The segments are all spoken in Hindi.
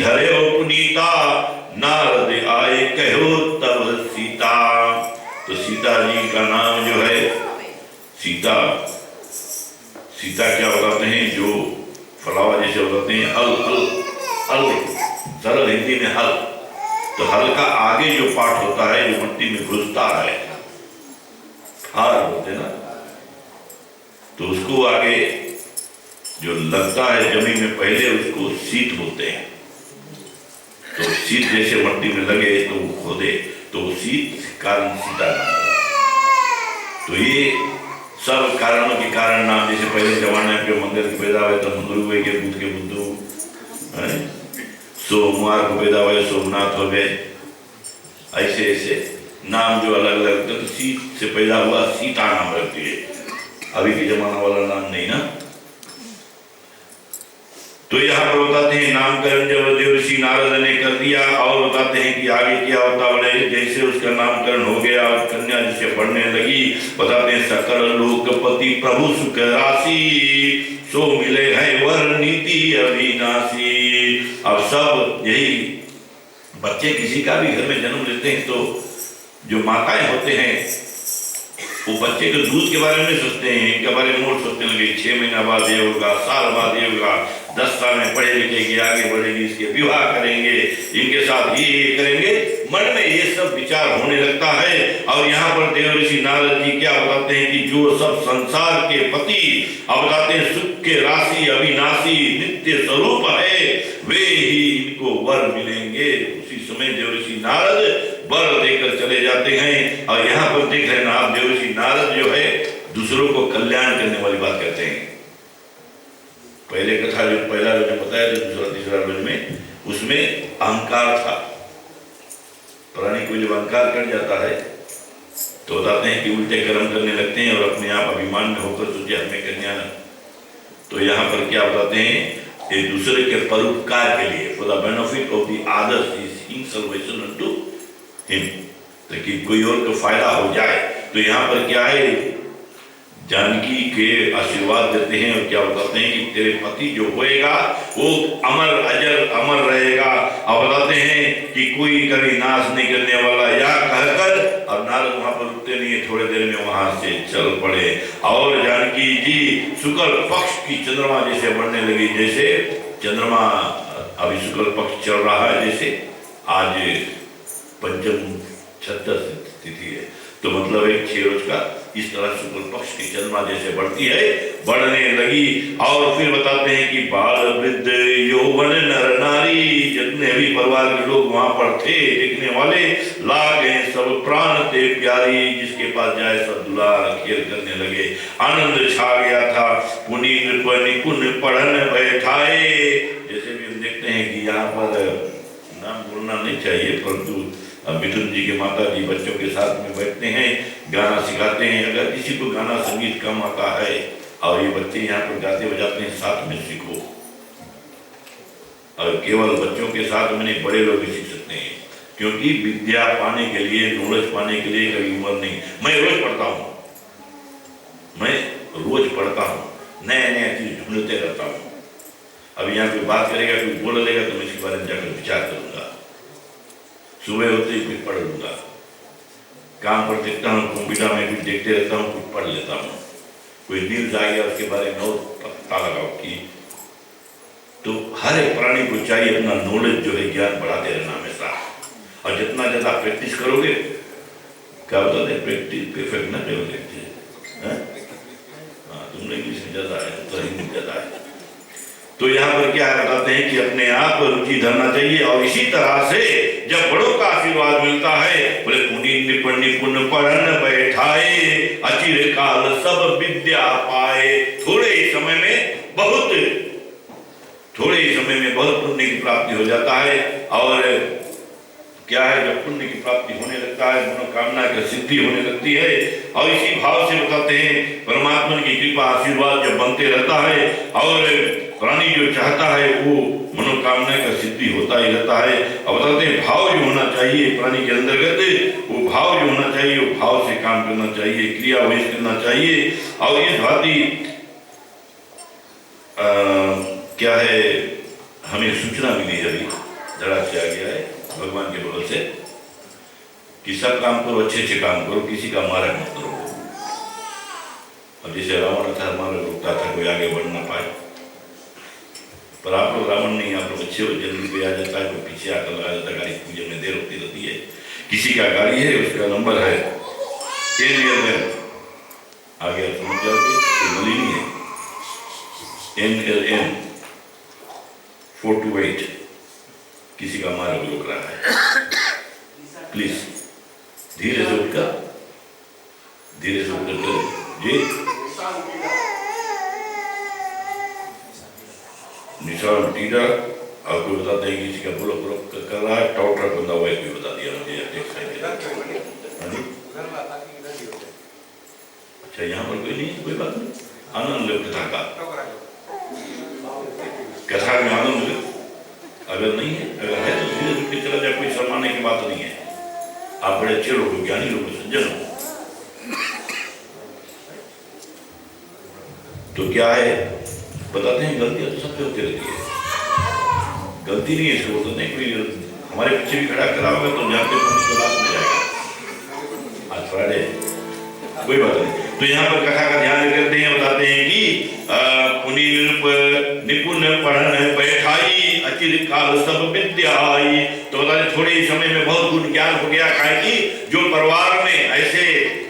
हरे पुनीता नारद आए कहो तब सीता। तो सीता जी का नाम जो है सीता, सीता क्या बताते हैं, जो फलावा जैसे बताते हैं हल, हल हल सरल हिंदी में हल। तो हल का आगे जो पार्ट होता है जो मिट्टी में घुसता है, हार होते ना, तो उसको आगे जो लगता है जमीन में पहले उसको सीत बोलते हैं। तो सीत जैसे मिट्टी में लगे तो खोदे तो सीत कारण सीता नाम। तो ये सब कारणों के कारण नाम, जैसे पहले जमाने पे मंदिर के पैदा हुए तो मंदिर हुए के बुद्ध के बुद्धू, सोमवार को पैदा हुए सोमनाथ हो गए, ऐसे ऐसे नाम जो अलग अलग। तो सीत से पैदा हुआ सीता नाम रखती है, अभी के जमाना वाला नाम नहीं ना। तो यहाँ पर बताते हैं नामकरण जब देवर्षि नारद ने कर दिया, और बताते हैं कि आगे क्या होता है। जैसे उसका नामकरण हो गया और कन्या जिसे बढ़ने लगी, बताते हैं सकल लोकपति प्रभु सुख राशि, सो मिले है वर नीति अविनाशी। अब सब यही बच्चे किसी का भी घर में जन्म लेते हैं तो जो माताएं होते हैं वो बच्चे के दूध के बारे में सोचते हैं, इनके बारे में और सोचने लगे 6 महीना बाद ये होगा, साल बाद ये होगा, 10 साल में पढ़े लिखेगी, आगे बढ़ेगी, इसके विवाह करेंगे, इनके साथ ये करेंगे, मन में ये सब विचार होने लगता है। और यहाँ पर देवर्षि नारद जी क्या बताते हैं कि जो सब संसार के पति, अब बताते हैं सुख के राशि अविनाशी नित्य स्वरूप है, वे ही इनको वर मिलेंगे। उसी समय देवर्षि नारद वर देकर चले जाते हैं। और यहाँ पर देख रहे हैं आप, देवर्षि नारद जो है दूसरों को कल्याण करने वाली बात करते हैं। पहले कथा जो पहला रोज में बताया था, दूसरा तीसरा रोज में, उसमें अहंकार था। प्राणी को जब अहंकार कर जाता है तो बताते हैं कि उल्टे कर्म करने लगते हैं और अपने आप अभिमान में होकर तुझे हमें कन्या। तो यहाँ पर क्या बताते हैं, एक दूसरे के परोपकार के लिए, for the benefit of the others is in salvation unto him, ताकि कोई और को फायदा हो जाए। तो यहाँ पर क्या है, जानकी के आशीर्वाद देते हैं और क्या बताते हैं कि तेरे पति जो होएगा वो अमर अजर अमर रहेगा। और बताते हैं कि कोई कभी नाश नहीं करने वाला, या कहकर, और नारद वहां पर रुकते नहीं है, थोड़े देर में वहां से चल पड़े। और जानकी जी शुक्ल पक्ष की चंद्रमा जैसे बढ़ने लगी, जैसे चंद्रमा अभी शुक्ल पक्ष चल रहा है, जैसे आज पंचम 36 तिथि है, तो मतलब एक 6 रोज का, इस तरह शुक्ल पक्ष की चंद्रमा जैसे बढ़ती है, बढ़ने लगी। और फिर बताते हैं कि बाल वृद्ध यौवन नर नारी, जितने भी परिवार के लोग वहां पर थे देखने वाले, लागे सब प्राण ते प्यारी, जिसके पास जाए सब दुलार खेल करने लगे, आनंद छा गया था। पुनि नृप निपुण पढ़न बैठाए, जैसे भी हम देखते हैं कि यहाँ पर नाम बोलना नहीं चाहिए, परंतु मिथुन जी के माता जी बच्चों के साथ में बैठते हैं, गाना सिखाते हैं। अगर किसी को गाना संगीत कम आता है और ये बच्चे यहाँ पर गाते बजाते हैं, साथ में सीखो। और केवल बच्चों के साथ में नहीं, बड़े लोग भी सीख सकते हैं, क्योंकि विद्या पाने के लिए, नॉलेज पाने के लिए कभी उम्र नहीं। मैं रोज पढ़ता हूँ, मैं रोज पढ़ता हूँ, नया नया चीज ढूंढते रहता हूँ। अभी यहाँ कोई बात करेगा, कोई बोल लेगा तो मैं इसके बारे में जाकर विचार करूंगा, सुबह होते ही कुछ पढ़ लूंगा, काम पर देखता हूँ, कंप्यूटर में कुछ देखते रहता हूँ, कुछ पढ़ लेता हूँ, कोई न्यूज आ गया उसके बारे में और पता लगाओ कि। तो हर एक प्राणी को चाहिए अपना नॉलेज जो है, ज्ञान बढ़ाते रहना हमेशा। और जितना ज्यादा प्रैक्टिस करोगे, क्या बताते हैं, प्रैक्टिस परफेक्ट ना करोगे। हाँ, तुमने इंग्लिश में ज्यादा है तो हिंदी में ज्यादा है। तो यहाँ पर क्या बताते हैं कि अपने आप रुचि धरना चाहिए। और इसी तरह से जब बड़ों का आशीर्वाद मिलता है, बोले पुनि निपुण निपुण पढ़न बैठाए, अचिर काल सब विद्या पाए। थोड़े ही समय में बहुत पुण्य की प्राप्ति हो जाता है। और क्या है, जब पुण्य की प्राप्ति होने लगता है, मनोकामना की सिद्धि होने लगती है। और इसी भाव से बताते हैं परमात्मा की कृपा आशीर्वाद जब बनते रहता है, और प्राणी जो चाहता है वो मनोकामना का सिद्धि होता ही रहता है। अब बताते हैं भाव जो होना चाहिए प्राणी के अंतर्गत, वो भाव जो होना चाहिए, वो भाव से काम करना चाहिए, क्रिया वही करना चाहिए। और इस भांति क्या है, हमें सूचना मिली है अभी धड़ा से आ गया है भगवान के भरोसे कि सब काम करो, अच्छे अच्छे काम करो, किसी का मारक मत करो। अब जैसे रावण था, मारक रुकता था, कोई आगे बढ़ ना पाए। पर आप लोग रावण नहीं, आप लोग अच्छे हो, जल्दी पे आ जाता है, कोई पीछे आकर लगा जाता है, गाड़ी पूजन में देर होती रहती है। किसी का गाड़ी है, उसका नंबर है NLN, आ गया समझ जाओगे, नलिनी है NLN 428, किसी का मार्ग रोक रहा है। प्लीज धीरे से उठकर जी। निशान टीडा, आपको बताते हैं किसी का ब्लॉक कर रहा है, टॉटर बंदा हुआ है, कोई बता दिया मुझे। अच्छा यहाँ पर कोई नहीं, कोई बात नहीं, आनंद लो कथा का, कथा में आनंद लो। अगर नहीं है, अगर है तो धीरे धीरे चला जाए, कोई शर्माने की बात नहीं है। आप बड़े अच्छे लोग, ज्ञानी लोग, सज्जन हो। तो क्या है बताते हैं, गलतियां तो सबसे होती रहती है, गलती नहीं है इसको बोलते नहीं। कोई हमारे पीछे भी खड़ा करा होगा तो जानते तो लास्ट में जाएगा। आज फ्राइडे, कोई बात नहीं। तो यहाँ पर कथा का ध्यान करते हैं, बताते हैं कि निपुण पढ़न बैठाई अचिर काल सब विद्या आई। तो बताते थोड़े ही समय में बहुत गुण ज्ञान हो गया। काहे कि जो परिवार में ऐसे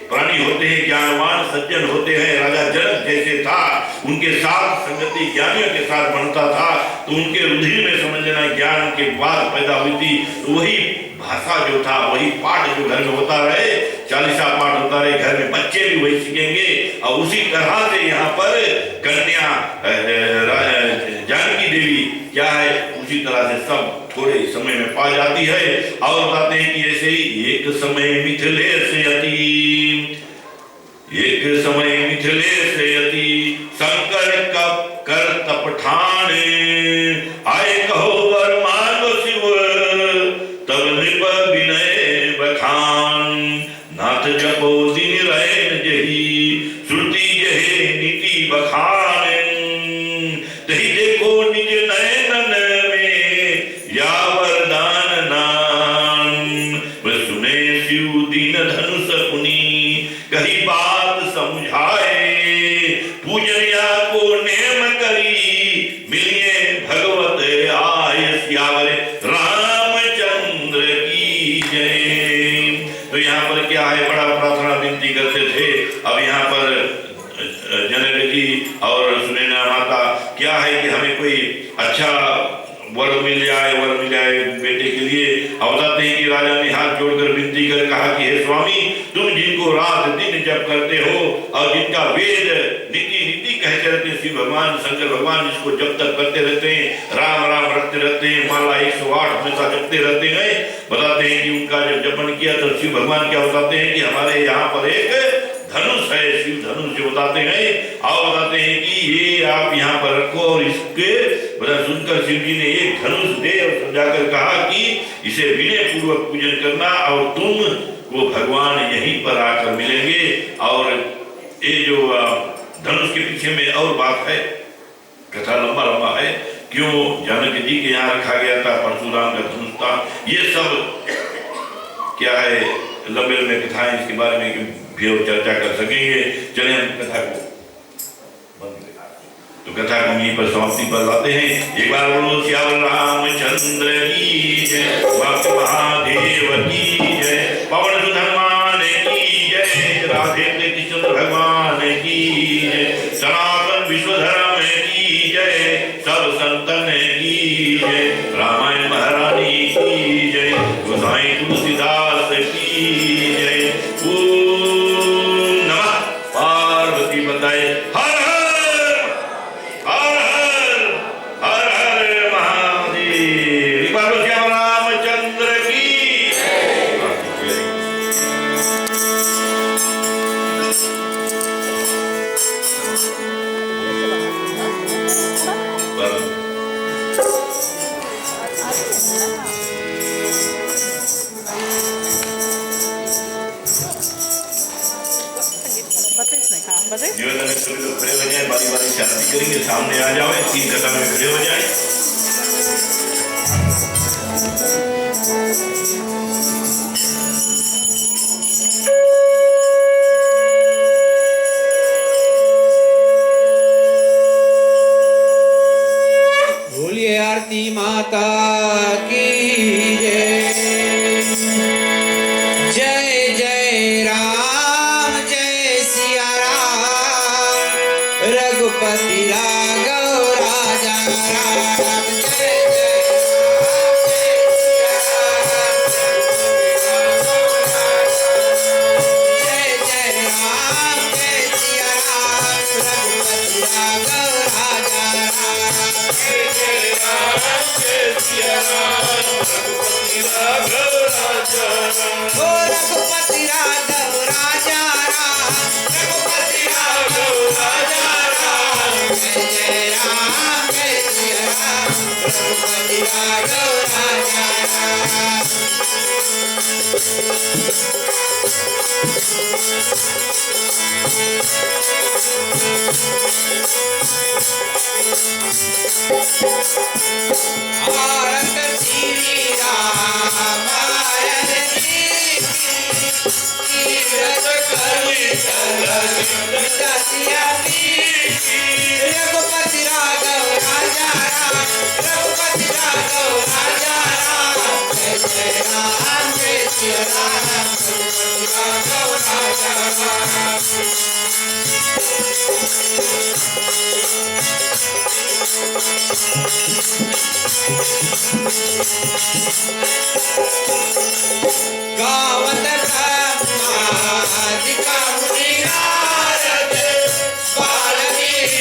प्राणी होते हैं, ज्ञानवान सज्जन होते हैं, राजा जनक जैसे था, उनके साथ संगति ज्ञानियों के साथ बनता था, तो उनके रुधिर में समझना ज्ञान के बाद पैदा हुई थी। तो वही भाषा जो था, वही पाठ जो घर में होता रहे, 40 पाठ होता रहे, घर में बच्चे भी वही सीखेंगे। और उसी तरह से यहाँ पर कन्या जानकी देवी क्या है, उसी तरह से सब थोड़े समय में पा जाती है। और बताते हैं कि ऐसे ही एक समय मिथिलेश यति शंकर कप कर तपठान आए कहो वर मांगो शिव तब नृप विनय बखान नाथ जपो दिन रैन जही श्रुति जहे नीति बखान तही देखो निज नयन में या वरदान नान सुने शिव दीन धनुष पुनी कही बात समझाए पूजनिया को नेम करी मिलिए भगवत आय सियावर रामचंद्र की जय। तो यहाँ पर क्या है, बड़ा प्रार्थना विनती करते थे। अब यहाँ पर जनक जी और सुनैना माता क्या है कि हमें कोई अच्छा वर मिल जाए बेटे के लिए। अब बताते हैं कि राजा ने हाथ जोड़कर विनती कर कहा कि हे स्वामी, तुम जिनको रात दिन जप करते हो और जिनका वेद नीति कहते रहते हैं, शिव भगवान शंकर भगवान जिसको जब तक करते रहते हैं, राम राम रखते रहते हैं, माला 108 हमेशा जपते रहते हैं। बताते हैं कि उनका जब जपन किया तो शिव भगवान क्या बताते हैं कि हमारे यहाँ पर एक धनुष है, शिव धनुष जो बताते हैं। और बताते हैं कि ये आप यहाँ पर रखो, और इसके सुनकर शिव जी ने एक धनुष दे और समझाकर कहा कि इसे विनय पूर्वक पूजन करना और तुम वो भगवान यहीं पर आकर मिलेंगे। और ये जो धनुष के पीछे में और बात है, कथा लंबा है, क्यों जानकी जी के यहाँ रखा गया था, परशुराम का धनुष था, ये सब क्या है लंबे कथाएं, इसके बारे में भी और चर्चा कर सकेंगे। चले हम कथा को तो कथा को यहीं पर समाप्ति पर लाते हैं। एक बार बोलो सियावर रामचंद्र की जय, भक्त महादेव की जय, पवन सुत हनुमान की जय, राधे कृष्ण भगवान की जय, सनातन विश्व धर्म की जय, सब संतन की जय, रामायण महारानी की जय, गोसाई तुलसीदास की जय। ओम नमः पार्वती बताए हर निवेदन में सभी लोग खड़े हो जाए, बारी से आरती करेंगे, सामने आ जाओ, 3 कदम में खड़े हो जाए। की जय जय राम जय सिया राम रघुपति राघव राजा राम जय रघुपति राघव राजा राम रघुपति राघव राजा राम जय जय राम जय सिया राम रघुपति राघव राजा राम भारत श्री राम रघुपति राघव राजा राम रघुपति राघव राजा राम जय जय राम जय सिया राम रघुपति राघव राजा राम गावत ब्रह्मादिका मुनि नारद बाल्मीकि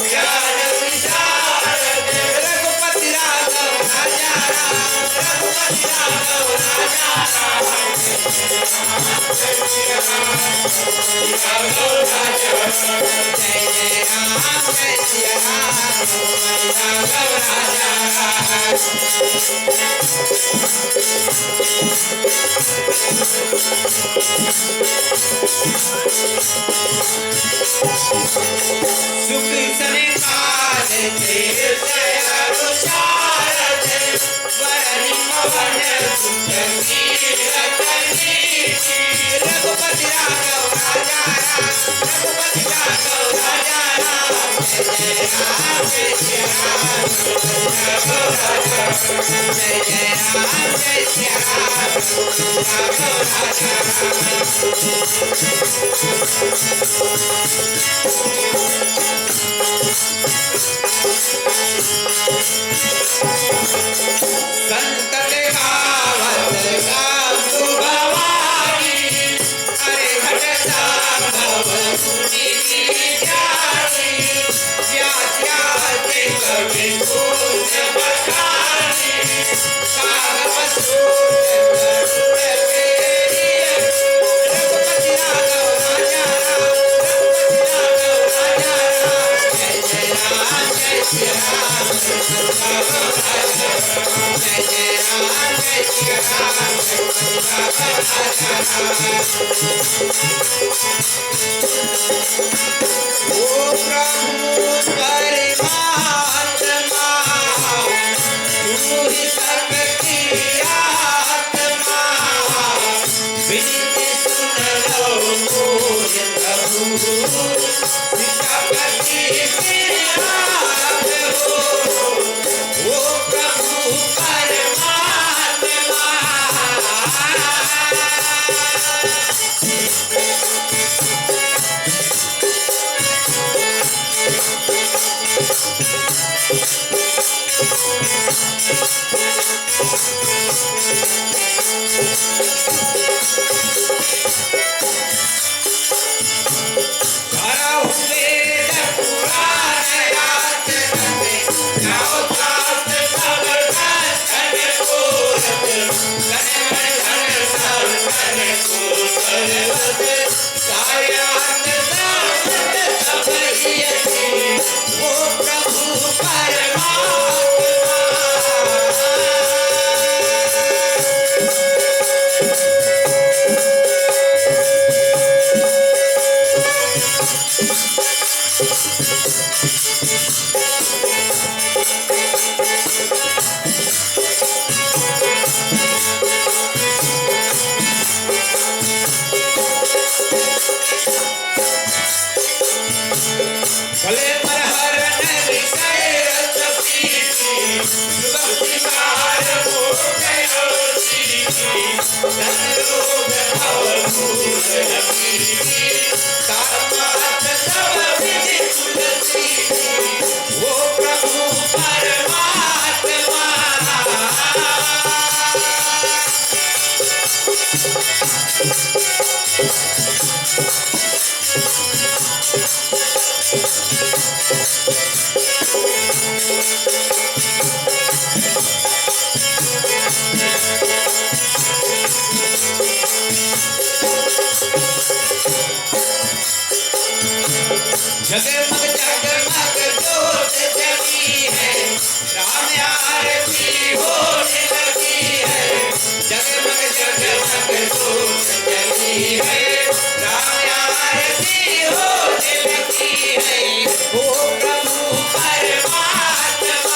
ज्ञान विशारद रघुपति राघव राजा राम रघुपति राघव राजा राम जय जय राम जय सिया राम रघुपति राघव राजा राम जय जय राम जय सिया राम रघुपति राघव राजा राम सुख सनिपात थे अनुसारथ वरनि पवन सुत कीरतनी रघुपति राघव राजा राम रघुपति राघव राजा राम जय जय राम जय सिया राम रघुपति राघव राजा जय जय राम जय सिया राम रघुपति राघव राजा संकट गावत गावतु भवानी अरे घट संभव सुनि जानी व्याध्याते कवि पूज बखानी कागव सूत गरुड़ पेरी रघुपति राघव राजा राम रघुपति राघव राजा राम जय जय राम जय सिया राम रघुपति राघव राजा जय जय राम जय सिया राम रघुपति राघव राजा ओ प्रभु परमात्मा तू ही सबकी आत्मा विनती सुन लो मोर प्रभु सिखापति मेरे हाथ हो ओ प्रभु परमात्मा ओ प्रभु परमात्मा जगमग जगमग जोत जगी है, राम आरती होने लगी है। जगमग जगमग जोत जगी है, राम आरती होने लगी है। ओ प्रभु परमात्मा,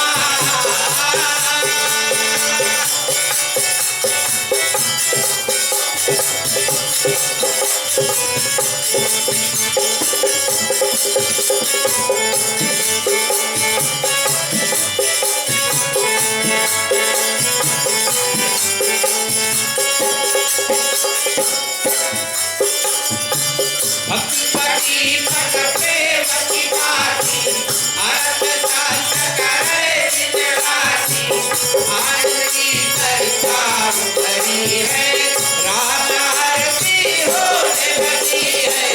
भक्ति पति भक्त प्रेम की बाती, अरत शांत करे दिन राती। आनंद की चर्चा भरी है, राम आरती होने लगी है।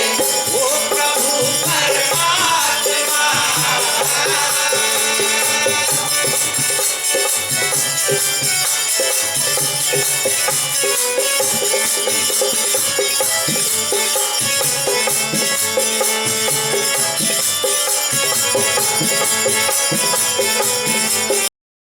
ओ प्रभु परमात्मा,